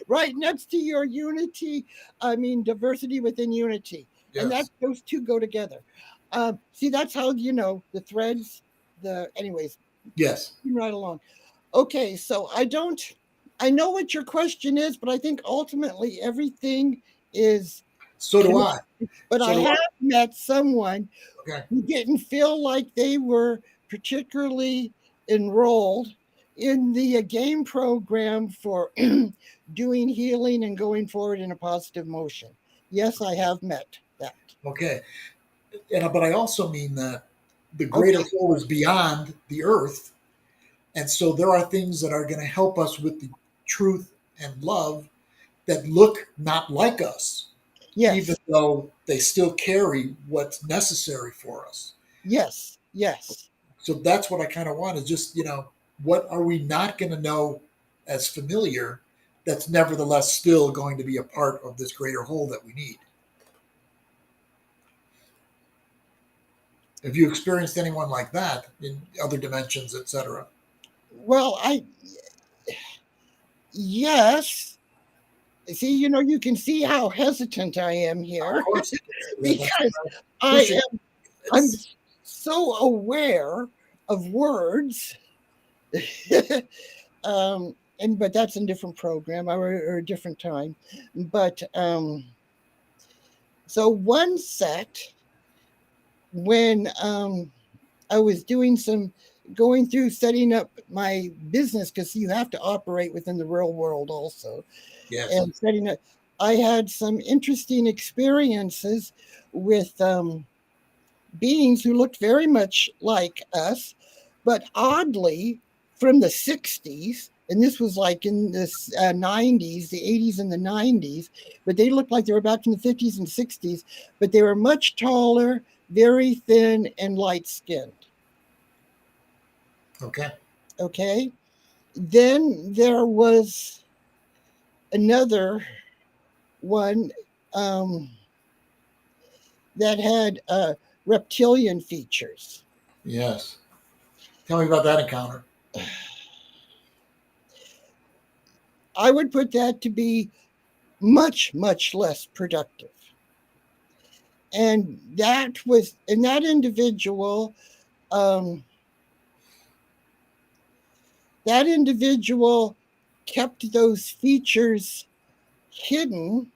[SPEAKER 3] Right next to your unity, diversity within unity. Yes. And those two go together. See, that's how, the threads, anyways.
[SPEAKER 2] Yes.
[SPEAKER 3] Right along. Okay, so I know what your question is, but I think ultimately everything is.
[SPEAKER 2] So do I.
[SPEAKER 3] But I have met someone who didn't feel like they were particularly enrolled in the game program for doing healing and going forward in a positive motion. Yes, I have met that.
[SPEAKER 2] Okay. But I also mean that the greater whole is beyond the earth, And so there are things that are going to help us with the truth and love that look not like us,
[SPEAKER 3] Yes.
[SPEAKER 2] even though they still carry what's necessary for us.
[SPEAKER 3] Yes. Yes.
[SPEAKER 2] So that's what I kind of want is just, what are we not going to know as familiar that's nevertheless still going to be a part of this greater whole that we need? Have you experienced anyone like that in other dimensions, etc.?
[SPEAKER 3] Well, yes. See, you can see how hesitant I am here
[SPEAKER 2] Of course.
[SPEAKER 3] because
[SPEAKER 2] Pushing.
[SPEAKER 3] I'm so aware of words. But that's a different program or a different time. But so one set when I was going through setting up my business, because you have to operate within the real world also.
[SPEAKER 2] Yes.
[SPEAKER 3] And setting up, I had some interesting experiences with beings who looked very much like us, but oddly from the 60s. And this was like in the 90s, the 80s and the 90s, but they looked like they were back in the 50s and 60s, but they were much taller, very thin, and light skinned.
[SPEAKER 2] Okay.
[SPEAKER 3] Okay. Then there was another one that had reptilian features.
[SPEAKER 2] Yes. Tell me about that encounter.
[SPEAKER 3] I would put that to be much, much less productive. And that individual, kept those features hidden.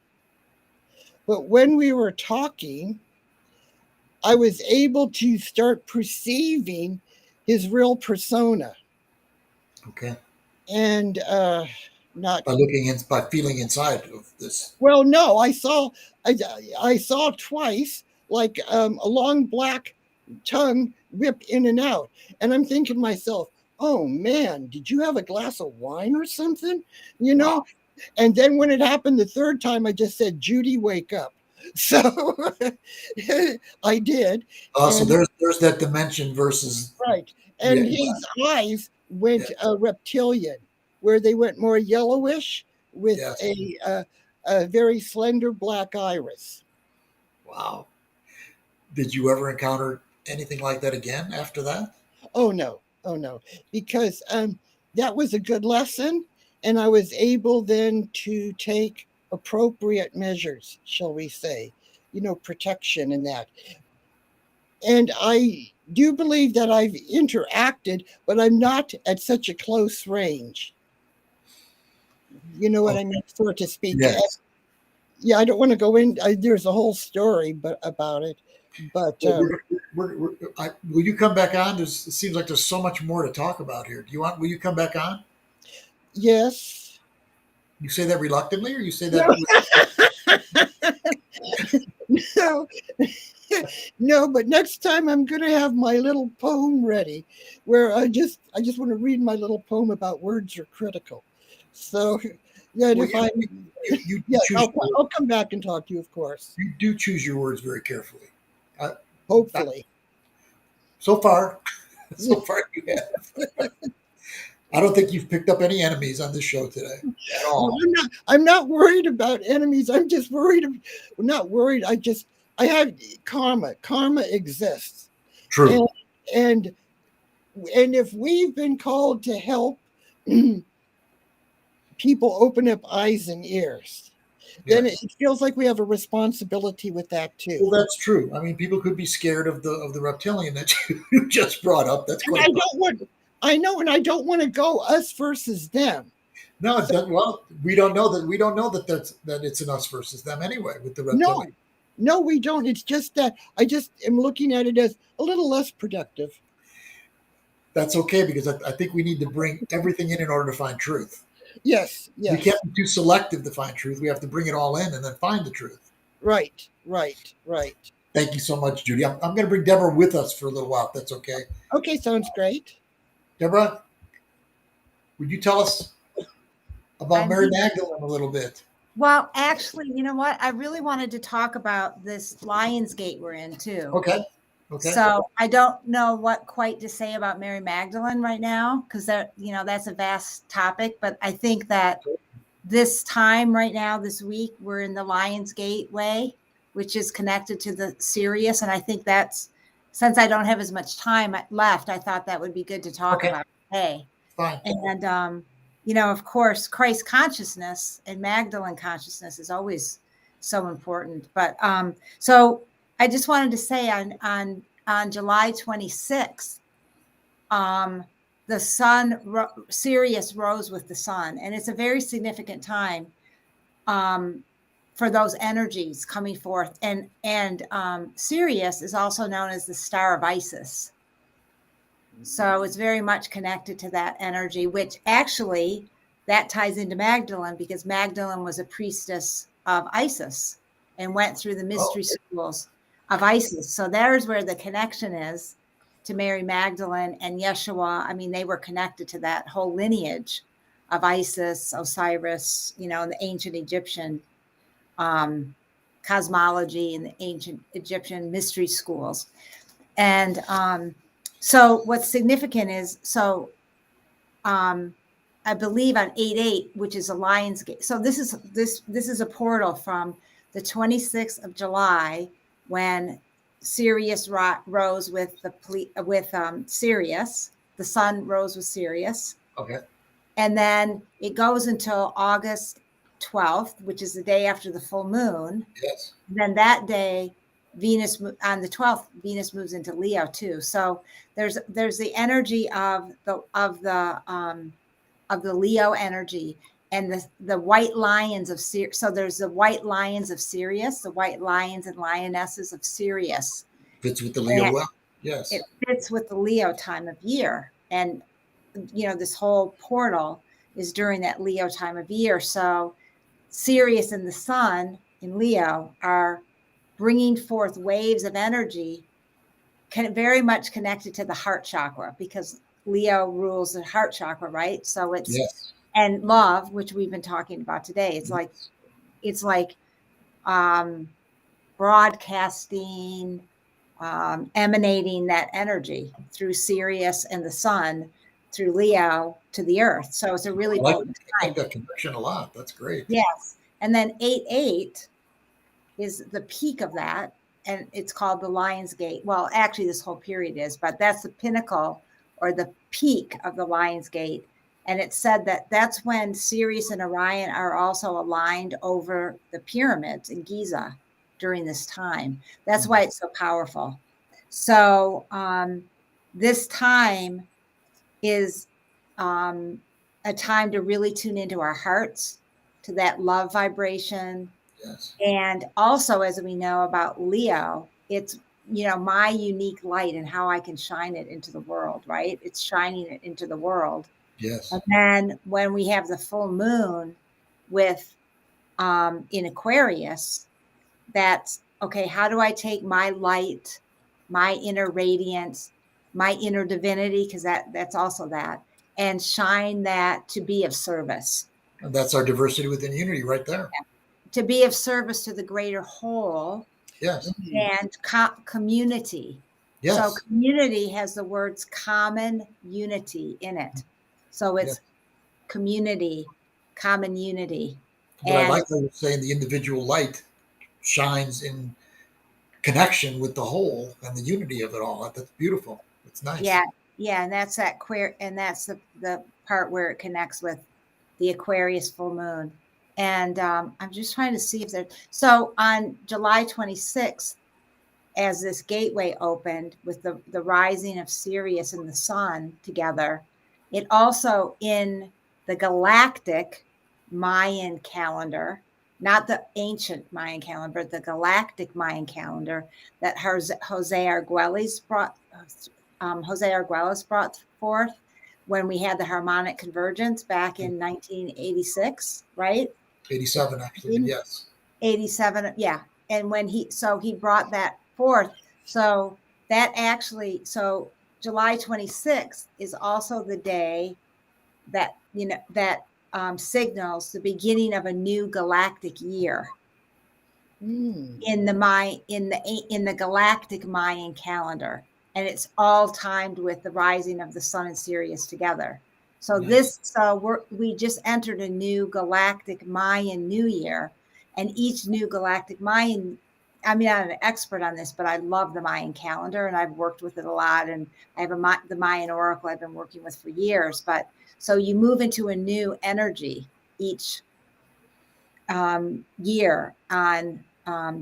[SPEAKER 3] But when we were talking, I was able to start perceiving his real persona.
[SPEAKER 2] Okay.
[SPEAKER 3] And not
[SPEAKER 2] by feeling inside of this.
[SPEAKER 3] well, no, I saw twice, like a long black tongue whip in and out, and I'm thinking to myself, oh man, did you have a glass of wine or something?
[SPEAKER 2] Wow.
[SPEAKER 3] And then when it happened the third time, I just said, Judy, wake up. So I did.
[SPEAKER 2] So there's that dimension versus
[SPEAKER 3] right. And his eyes went reptilian, where they went more yellowish with
[SPEAKER 2] yes.
[SPEAKER 3] a very slender black iris.
[SPEAKER 2] Wow. Did you ever encounter anything like that again after that?
[SPEAKER 3] Oh no, because that was a good lesson, and I was able then to take appropriate measures, shall we say, protection and that. And I do believe that I've interacted, but I'm not at such a close range. You know what I mean, so to speak.
[SPEAKER 2] Yes.
[SPEAKER 3] Yeah, I don't want to go in. There's a whole story about it, but
[SPEAKER 2] will you come back on? It seems like there's so much more to talk about here. Will you come back on?
[SPEAKER 3] Yes.
[SPEAKER 2] You say that reluctantly, or you say that?
[SPEAKER 3] No. No, but next time I'm going to have my little poem ready, where I just want to read my little poem about words are critical. So that I'll come back and talk to you, of course.
[SPEAKER 2] You do choose your words very carefully.
[SPEAKER 3] Hopefully.
[SPEAKER 2] So far you have. I don't think you've picked up any enemies on this show today at all.
[SPEAKER 3] I'm not worried about enemies. I'm just worried. Not worried. I have karma. Karma exists.
[SPEAKER 2] True.
[SPEAKER 3] And if we've been called to help people open up eyes and ears, then it feels like we have a responsibility with that too.
[SPEAKER 2] Well, that's true. I mean, people could be scared of the reptilian that you just brought up. That's quite.
[SPEAKER 3] I know, and I don't want to go us versus them.
[SPEAKER 2] No, well, we don't know that it's an us versus them anyway with the reptilian.
[SPEAKER 3] No, we don't. It's just that I just am looking at it as a little less productive.
[SPEAKER 2] That's okay, because I think we need to bring everything in order to find truth.
[SPEAKER 3] Yes.
[SPEAKER 2] We can't be too selective to find truth. We have to bring it all in and then find the truth.
[SPEAKER 3] Right.
[SPEAKER 2] Thank you so much, Judy. I'm going to bring Deborah with us for a little while, if that's okay.
[SPEAKER 3] Okay, sounds great.
[SPEAKER 2] Deborah, Would you tell us about Mary Magdalene a little bit?
[SPEAKER 4] Well, actually, you know what? I really wanted to talk about this Lionsgate we're in too.
[SPEAKER 2] Okay.
[SPEAKER 4] So I don't know what quite to say about Mary Magdalene right now, because that's a vast topic. But I think that this time right now, this week, we're in the Lionsgate way, which is connected to the Sirius. And I think that's, since I don't have as much time left, I thought that would be good to talk about today.
[SPEAKER 2] Fine.
[SPEAKER 4] And, of course, Christ consciousness and Magdalene consciousness is always so important. But so I just wanted to say on July 26th, the sun, Sirius rose with the sun, and it's a very significant time for those energies coming forth. And Sirius is also known as the star of Isis. So it's very much connected to that energy, which actually that ties into Magdalene, because Magdalene was a priestess of Isis and went through the mystery schools of Isis. So there's where the connection is to Mary Magdalene and Yeshua. I mean, they were connected to that whole lineage of Isis, Osiris, and the ancient Egyptian cosmology and the ancient Egyptian mystery schools. And so what's significant is, I believe on 8/8, which is a Lionsgate. So this is a portal from the 26th of July, when Sirius rose with Sirius. The sun rose with Sirius.
[SPEAKER 2] Okay.
[SPEAKER 4] And then it goes until August 12th, which is the day after the full moon.
[SPEAKER 2] Yes.
[SPEAKER 4] And then that day, Venus on the 12th, Venus moves into Leo too. So there's the energy of the Leo energy, and the white lions of Sirius. So there's the white lions of Sirius, the white lions and lionesses of Sirius.
[SPEAKER 2] Fits with the Leo well. Yes.
[SPEAKER 4] It fits with the Leo time of year. And, this whole portal is during that Leo time of year. So Sirius and the sun in Leo are bringing forth waves of energy, very much connected to the heart chakra, because Leo rules the heart chakra, right? So it's, and love, which we've been talking about today. It's like broadcasting, emanating that energy through Sirius and the sun, through Leo to the earth. So it's a really potent time.
[SPEAKER 2] I like that connection a lot. That's great.
[SPEAKER 4] Yes. And then 8/8 is the peak of that, and it's called the Lionsgate. Well, actually this whole period is, but that's the pinnacle or the peak of the Lionsgate. And it's said that that's when Sirius and Orion are also aligned over the pyramids in Giza during this time. That's why it's so powerful. So this time is a time to really tune into our hearts, to that love vibration.
[SPEAKER 2] Yes.
[SPEAKER 4] And also, as we know about Leo, it's, my unique light and how I can shine it into the world, right? It's shining it into the world.
[SPEAKER 2] Yes.
[SPEAKER 4] And then when we have the full moon with in Aquarius, that's okay. How do I take my light, my inner radiance, my inner divinity, because that's also that, and shine that to be of service.
[SPEAKER 2] And that's our diversity within unity right there.
[SPEAKER 4] Yeah. To be of service to the greater whole.
[SPEAKER 2] Yes.
[SPEAKER 4] And community.
[SPEAKER 2] Yes.
[SPEAKER 4] So community has the words common unity in it. So it's community, common unity.
[SPEAKER 2] But I like how you're saying the individual light shines in connection with the whole and the unity of it all. That's beautiful. It's nice.
[SPEAKER 4] Yeah. Yeah. And that's that and that's the part where it connects with the Aquarius full moon. And I'm just trying to see if so on July 26th, as this gateway opened with the rising of Sirius and the sun together, it also in the galactic Mayan calendar, not the ancient Mayan calendar, but the galactic Mayan calendar that Jose Arguelles brought forth when we had the harmonic convergence back in 1986, right?
[SPEAKER 2] 87, actually, yes.
[SPEAKER 4] 87, yeah. And when he brought that forth. So that actually, July 26th is also the day that signals the beginning of a new galactic year in the galactic Mayan calendar, and it's all timed with the rising of the sun and Sirius together. So nice. We just entered a new galactic Mayan New Year, and each new galactic Mayan. I mean, I'm not an expert on this, but I love the Mayan calendar, and I've worked with it a lot. And I have the Mayan Oracle I've been working with for years. But so you move into a new energy each year on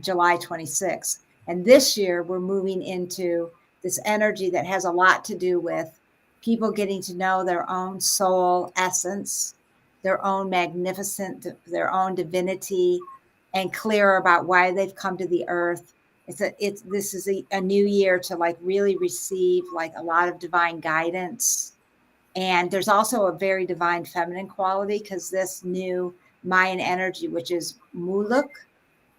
[SPEAKER 4] July 26th. And this year we're moving into this energy that has a lot to do with people getting to know their own soul essence, their own their own divinity, and clearer about why they've come to the earth. This is a new year to like really receive like a lot of divine guidance. And there's also a very divine feminine quality, because this new Mayan energy, which is Muluk,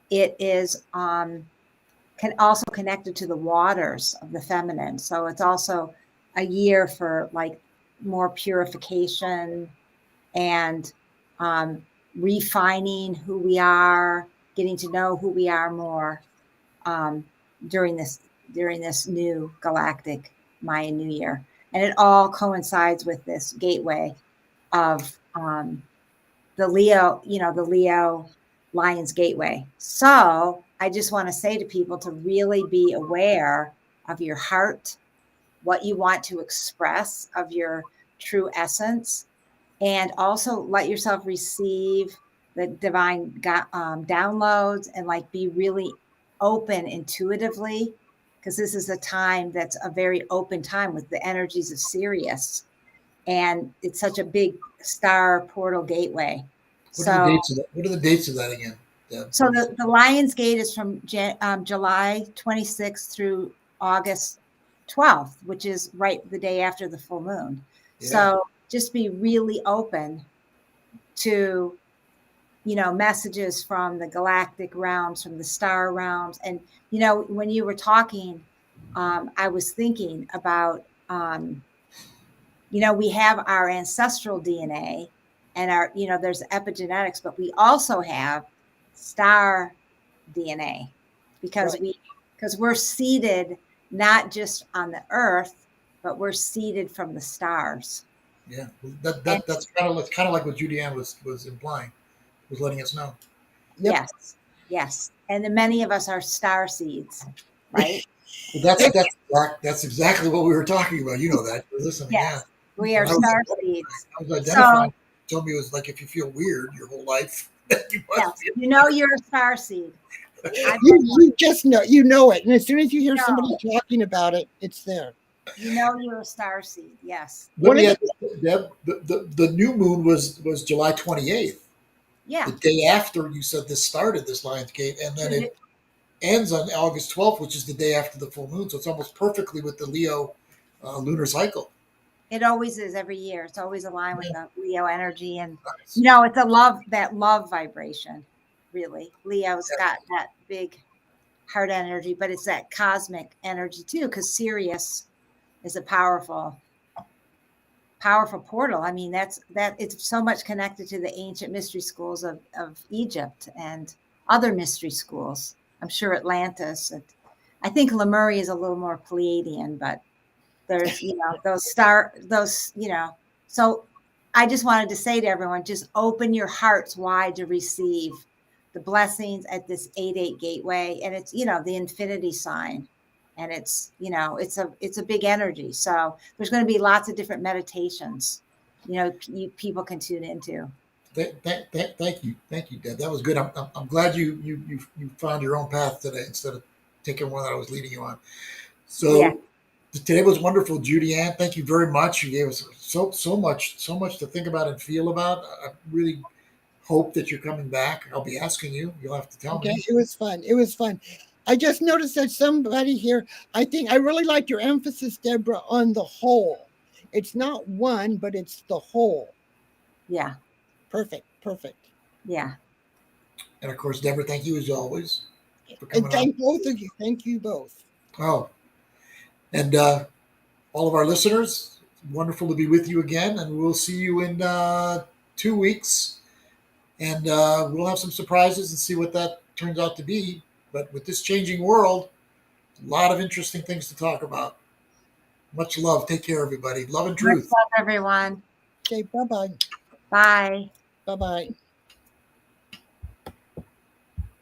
[SPEAKER 4] it is also connected to the waters of the feminine. So it's also a year for like more purification and refining who we are, getting to know who we are more during this new galactic Mayan New Year. And it all coincides with this gateway of the Leo Lion's Gateway. So I just want to say to people to really be aware of your heart, what you want to express of your true essence, and also let yourself receive the divine downloads, and like be really open intuitively, because this is a time that's a very open time with the energies of Sirius. And it's such a big star portal gateway.
[SPEAKER 2] What are the dates of that again?
[SPEAKER 4] So the Lion's Gate is from July 26th through August 12th, which is right the day after the full moon. Yeah. So just be really open to, messages from the galactic realms, from the star realms. And, when you were talking, I was thinking about, we have our ancestral DNA and our, there's epigenetics, but we also have star DNA, because we're seeded not just on the earth, but we're seeded from the stars.
[SPEAKER 2] Yeah, that's kind of like what JudyAnn was implying, was letting us know.
[SPEAKER 4] Yep. Yes, and then many of us are star seeds, right?
[SPEAKER 2] Well, that's exactly what we were talking about. You know that. You're listening.
[SPEAKER 4] Yes, yeah. We are star seeds.
[SPEAKER 2] I was identifying. Told me it was like, if you feel weird your whole life, you must be.
[SPEAKER 4] You're a star seed.
[SPEAKER 3] You just know, it, and as soon as you hear somebody talking about it, it's there.
[SPEAKER 4] You're a star seed. Yes.
[SPEAKER 2] Deb, the new moon was July 28th.
[SPEAKER 4] Yeah.
[SPEAKER 2] The day after you said this started, this Lion's Gate, and then it ends on August 12th, which is the day after the full moon. So it's almost perfectly with the Leo lunar cycle.
[SPEAKER 4] It always is every year. It's always aligned with the Leo energy. And, it's that love vibration, really. Leo's got that big heart energy, but it's that cosmic energy too, because Sirius is a powerful portal. I mean, it's so much connected to the ancient mystery schools of Egypt and other mystery schools. I'm sure Atlantis. I think Lemuria is a little more Pleiadian, but there's, so I just wanted to say to everyone, just open your hearts wide to receive the blessings at this 8-8 gateway. And it's, the infinity sign. And it's, it's a big energy. So there's going to be lots of different meditations, people can tune into.
[SPEAKER 2] Thank you, Deb. That was good. I'm glad you found your own path today instead of taking one that I was leading you on. So today was wonderful, JudyAnn. Thank you very much. You gave us so much to think about and feel about. I really hope that you're coming back. I'll be asking you. You'll have to tell me.
[SPEAKER 3] It was fun. I just noticed that somebody here, I think I really liked your emphasis, Deborah, on the whole. It's not one, but it's the whole.
[SPEAKER 4] Yeah.
[SPEAKER 3] Perfect.
[SPEAKER 4] Yeah.
[SPEAKER 2] And of course, Deborah, thank you as always.
[SPEAKER 3] And thank both of you. Thank you both.
[SPEAKER 2] Oh, and all of our listeners, wonderful to be with you again, and we'll see you in 2 weeks, and we'll have some surprises and see what that turns out to be. But with this changing world, a lot of interesting things to talk about. Much love. Take care, everybody. Love and
[SPEAKER 4] Much
[SPEAKER 2] truth.
[SPEAKER 4] love, everyone.
[SPEAKER 3] Okay, bye-bye.
[SPEAKER 4] Bye.
[SPEAKER 3] Bye-bye.